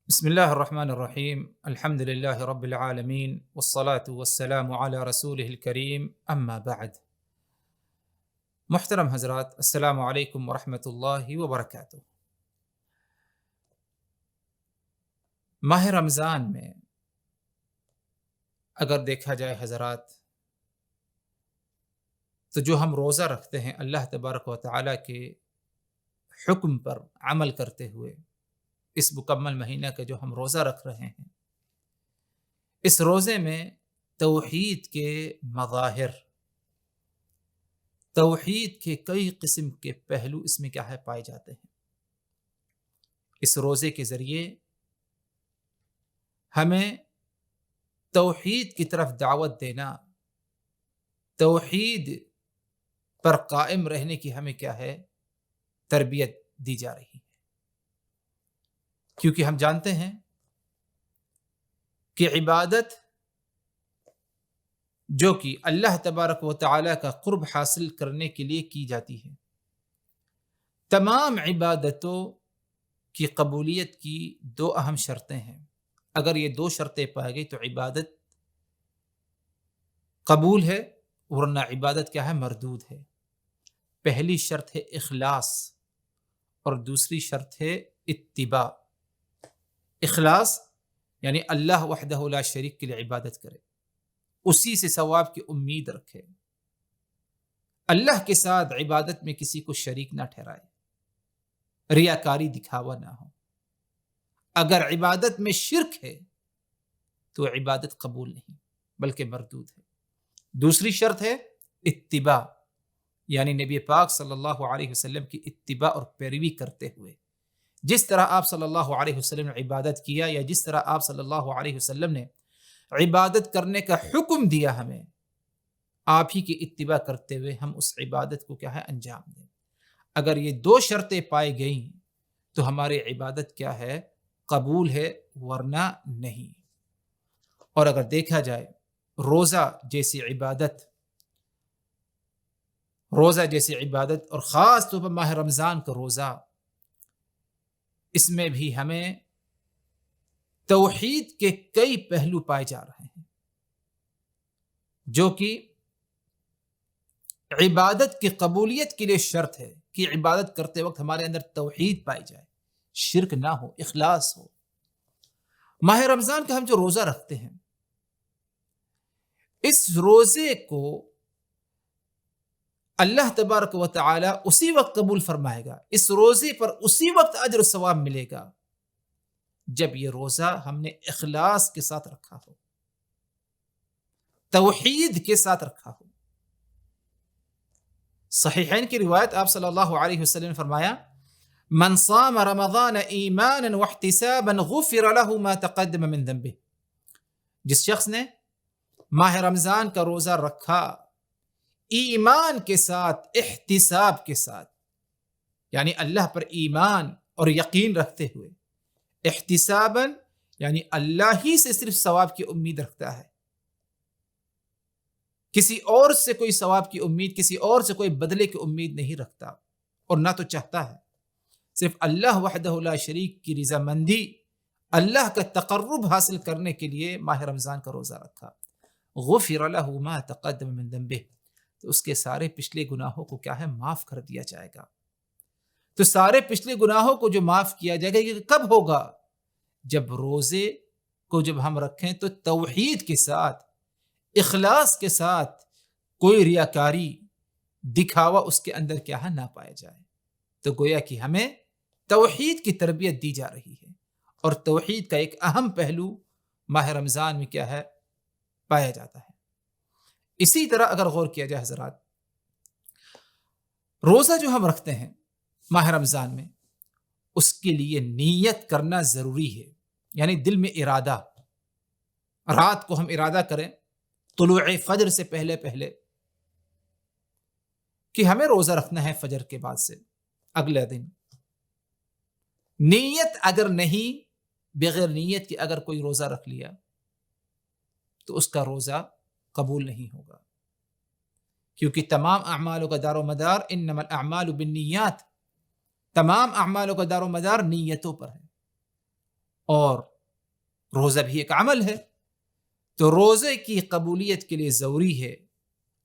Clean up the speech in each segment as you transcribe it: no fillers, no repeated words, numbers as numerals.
بسم الله الرحمن الرحيم. الحمد لله رب العالمين والصلاة والسلام على رسوله الكريم. أما بعد. محترم حضرات، السلام علیکم ورحمۃ اللہ وبرکاتہ۔ ماہ رمضان میں اگر دیکھا جائے حضرات، تو جو ہم روزہ رکھتے ہیں اللہ تبارک و تعالیٰ کے حکم پر عمل کرتے ہوئے، اس مکمل مہینہ کا جو ہم روزہ رکھ رہے ہیں، اس روزے میں توحید کے مظاہر، توحید کے کئی قسم کے پہلو اس میں کیا ہے پائے جاتے ہیں۔ اس روزے کے ذریعے ہمیں توحید کی طرف دعوت دینا، توحید پر قائم رہنے کی ہمیں کیا ہے تربیت دی جا رہی ہے، کیونکہ ہم جانتے ہیں کہ عبادت جو کہ اللہ تبارک و تعالیٰ کا قرب حاصل کرنے کے لیے کی جاتی ہے، تمام عبادتوں کی قبولیت کی دو اہم شرطیں ہیں۔ اگر یہ دو شرطیں پائے گئی تو عبادت قبول ہے، ورنہ عبادت کیا ہے مردود ہے۔ پہلی شرط ہے اخلاص اور دوسری شرط ہے اتباع۔ اخلاص یعنی اللہ وحدہ لا شریک کے لیے عبادت کرے، اسی سے ثواب کی امید رکھے، اللہ کے ساتھ عبادت میں کسی کو شریک نہ ٹھہرائے، ریاکاری دکھاوا نہ ہو۔ اگر عبادت میں شرک ہے تو عبادت قبول نہیں بلکہ مردود ہے۔ دوسری شرط ہے اتباع، یعنی نبی پاک صلی اللہ علیہ وسلم کی اتباع اور پیروی کرتے ہوئے، جس طرح آپ صلی اللہ علیہ وسلم نے عبادت کیا، یا جس طرح آپ صلی اللہ علیہ وسلم نے عبادت کرنے کا حکم دیا ہمیں، آپ ہی کی اتباع کرتے ہوئے ہم اس عبادت کو کیا ہے انجام دیں۔ اگر یہ دو شرطیں پائی گئیں تو ہماری عبادت کیا ہے قبول ہے، ورنہ نہیں۔ اور اگر دیکھا جائے روزہ جیسی عبادت اور خاص طور پر ماہ رمضان کا روزہ، اس میں بھی ہمیں توحید کے کئی پہلو پائے جا رہے ہیں، جو کہ عبادت کی قبولیت کے لیے شرط ہے کہ عبادت کرتے وقت ہمارے اندر توحید پائی جائے، شرک نہ ہو، اخلاص ہو۔ ماہ رمضان کا ہم جو روزہ رکھتے ہیں، اس روزے کو اللہ تبارک و تعالی اسی وقت قبول فرمائے گا، اس روزے پر اسی وقت اجر و ثواب ملے گا جب یہ روزہ ہم نے اخلاص کے ساتھ رکھا ہو، توحید کے ساتھ رکھا ہو۔ صحیحین کی روایت آپ صلی اللہ علیہ وسلم نے فرمایا، من صام رمضان ایمانا واحتسابا غفر له ما تقدم من ذنبه۔ جس شخص نے ماہ رمضان کا روزہ رکھا ایمان کے ساتھ، احتساب کے ساتھ، یعنی اللہ پر ایمان اور یقین رکھتے ہوئے، احتسابا یعنی اللہ ہی سے صرف ثواب کی امید رکھتا ہے، کسی اور سے کوئی ثواب کی امید، کسی اور سے کوئی بدلے کی امید نہیں رکھتا اور نہ تو چاہتا ہے، صرف اللہ وحدہ لا شریک کی رضامندی، اللہ کا تقرب حاصل کرنے کے لیے ماہ رمضان کا روزہ رکھا۔ غفر له ما تقدم من ذنبه، تو اس کے سارے پچھلے گناہوں کو کیا ہے معاف کر دیا جائے گا۔ تو سارے پچھلے گناہوں کو جو معاف کیا جائے گا، یہ کب ہوگا؟ جب روزے کو جب ہم رکھیں تو توحید کے ساتھ، اخلاص کے ساتھ، کوئی ریاکاری دکھاوا اس کے اندر کیا ہے نہ پایا جائے۔ تو گویا کہ ہمیں توحید کی تربیت دی جا رہی ہے، اور توحید کا ایک اہم پہلو ماہ رمضان میں کیا ہے پایا جاتا ہے۔ اسی طرح اگر غور کیا جائے حضرات، روزہ جو ہم رکھتے ہیں ماہ رمضان میں، اس کے لیے نیت کرنا ضروری ہے، یعنی دل میں ارادہ، رات کو ہم ارادہ کریں طلوع فجر سے پہلے کہ ہمیں روزہ رکھنا ہے فجر کے بعد سے اگلے دن۔ نیت اگر نہیں، بغیر نیت کے اگر کوئی روزہ رکھ لیا تو اس کا روزہ قبول نہیں ہوگا، کیونکہ تمام اعمالوں کا دار و مدار انما الاعمال بالنیات، تمام اعمالوں کا دار و مدار نیتوں پر ہے، اور روزہ بھی ایک عمل ہے. تو روزے کی قبولیت کے لیے ضروری ہے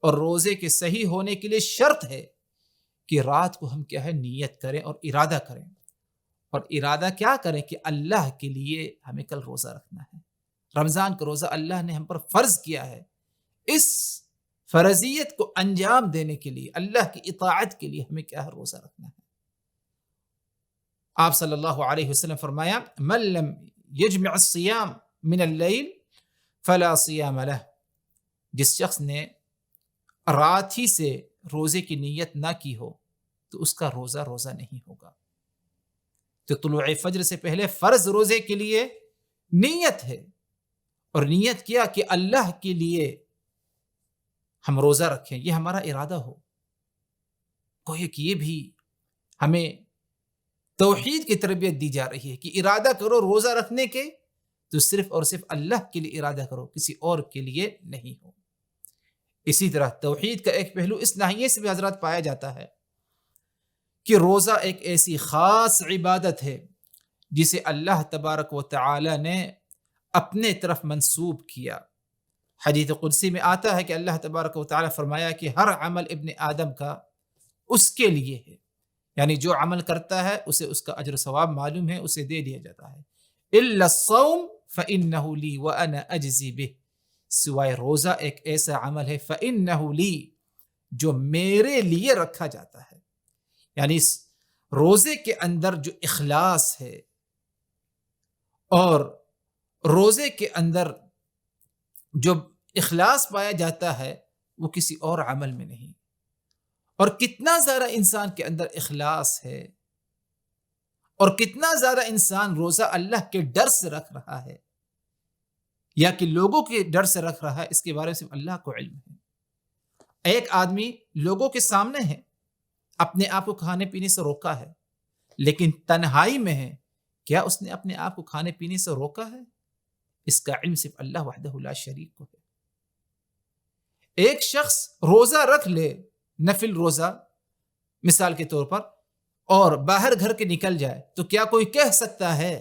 اور روزے کے صحیح ہونے کے لیے شرط ہے کہ رات کو ہم کیا ہے نیت کریں اور ارادہ کریں. اور ارادہ کیا کریں کہ اللہ کے لیے ہمیں کل روزہ رکھنا ہے. رمضان کا روزہ اللہ نے ہم پر فرض کیا ہے. اس فرضیت کو انجام دینے کے لیے اللہ کی اطاعت کے لیے ہمیں کیا ہے روزہ رکھنا ہے. آپ صلی اللہ علیہ وسلم فرمایا من لم یجمع الصیام من اللیل فلا صیام لہ. جس شخص نے رات ہی سے روزے کی نیت نہ کی ہو تو اس کا روزہ نہیں ہوگا. تو طلوع فجر سے پہلے فرض روزے کے لیے نیت ہے اور نیت کیا کہ اللہ کے لیے ہم روزہ رکھیں, یہ ہمارا ارادہ ہو. گویا کہ یہ بھی ہمیں توحید کی تربیت دی جا رہی ہے کہ ارادہ کرو روزہ رکھنے کے تو صرف اور صرف اللہ کے لیے ارادہ کرو, کسی اور کے لیے نہیں ہو. اسی طرح توحید کا ایک پہلو اس ناحیے سے بھی حضرات پایا جاتا ہے کہ روزہ ایک ایسی خاص عبادت ہے جسے اللہ تبارک و تعالی نے اپنے طرف منسوب کیا. حدیث قدسی میں آتا ہے کہ اللہ تبارک و تعالی فرمایا کہ ہر عمل ابن آدم کا اس کے لیے ہے, یعنی جو عمل کرتا ہے اسے اس کا اجر و ثواب معلوم ہے, اسے دے دیا جاتا ہے. الا الصوم فانه لی وانا اجزی بہ, سوائے روزہ ایک ایسا عمل ہے فانه لی جو میرے لیے رکھا جاتا ہے. یعنی اس روزے کے اندر جو اخلاص ہے اور روزے کے اندر جو اخلاص پایا جاتا ہے وہ کسی اور عمل میں نہیں. اور کتنا زیادہ انسان کے اندر اخلاص ہے اور کتنا زیادہ انسان روزہ اللہ کے ڈر سے رکھ رہا ہے یا کہ لوگوں کے ڈر سے رکھ رہا ہے, اس کے بارے میں صرف اللہ کو علم ہے. ایک آدمی لوگوں کے سامنے ہے, اپنے آپ کو کھانے پینے سے روکا ہے, لیکن تنہائی میں ہے, کیا اس نے اپنے آپ کو کھانے پینے سے روکا ہے؟ اس کا علم صرف اللہ وحدہ لا شریک کو ہے. ایک شخص روزہ رکھ لے, نفل روزہ مثال کے طور پر, اور باہر گھر کے نکل جائے تو کیا کوئی کہہ سکتا ہے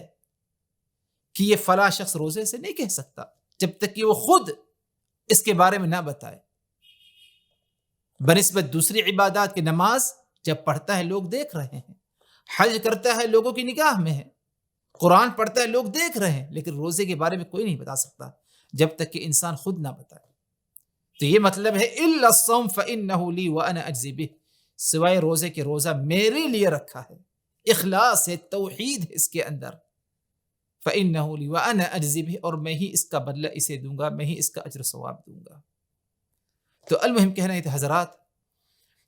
کہ یہ فلاں شخص روزے سے؟ نہیں کہہ سکتا جب تک کہ وہ خود اس کے بارے میں نہ بتائے. بنسبت دوسری عبادات کی نماز جب پڑھتا ہے لوگ دیکھ رہے ہیں, حج کرتا ہے لوگوں کی نگاہ میں ہے, قرآن پڑھتا ہے لوگ دیکھ رہے ہیں, لیکن روزے کے بارے میں کوئی نہیں بتا سکتا جب تک کہ انسان خود نہ بتائے. تو یہ مطلب ہے الا الصوم فانه لی وانا اجزی بہ, سوائے روزے کے روزہ میرے لیے رکھا ہے. اخلاص ہے, توحید ہے اس کے اندر. فانه لی وانا اجزی بہ, اور میں ہی اس کا بدلہ اسے دوں گا, میں ہی اس کا اجر و ثواب دوں گا. تو المہم کہنا ہے حضرات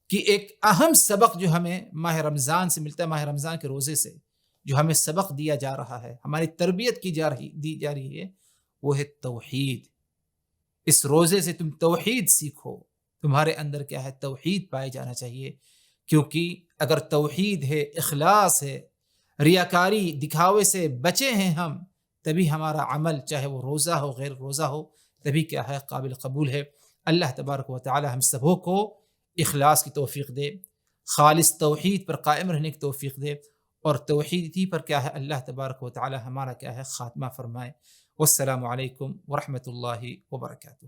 کہ ایک اہم سبق جو ہمیں ماہ رمضان سے ملتا ہے, ماہ رمضان کے روزے سے جو ہمیں سبق دیا جا رہا ہے, ہماری تربیت دی جا رہی ہے, وہ ہے توحید. اس روزے سے تم توحید سیکھو, تمہارے اندر کیا ہے توحید پائے جانا چاہیے. کیونکہ اگر توحید ہے, اخلاص ہے, ریاکاری دکھاوے سے بچے ہیں ہم, تبھی ہمارا عمل چاہے وہ روزہ ہو غیر روزہ ہو تبھی کیا ہے قابل قبول ہے. اللہ تبارک و تعالی ہم سبوں کو اخلاص کی توفیق دے, خالص توحید پر قائم رہنے کی توفیق دے, اور توحید ہی پر کیا ہے اللہ تبارک و تعالی ہمارا کیا ہے خاتمہ فرمائے. والسلام علیکم ورحمۃ اللہ وبرکاتہ.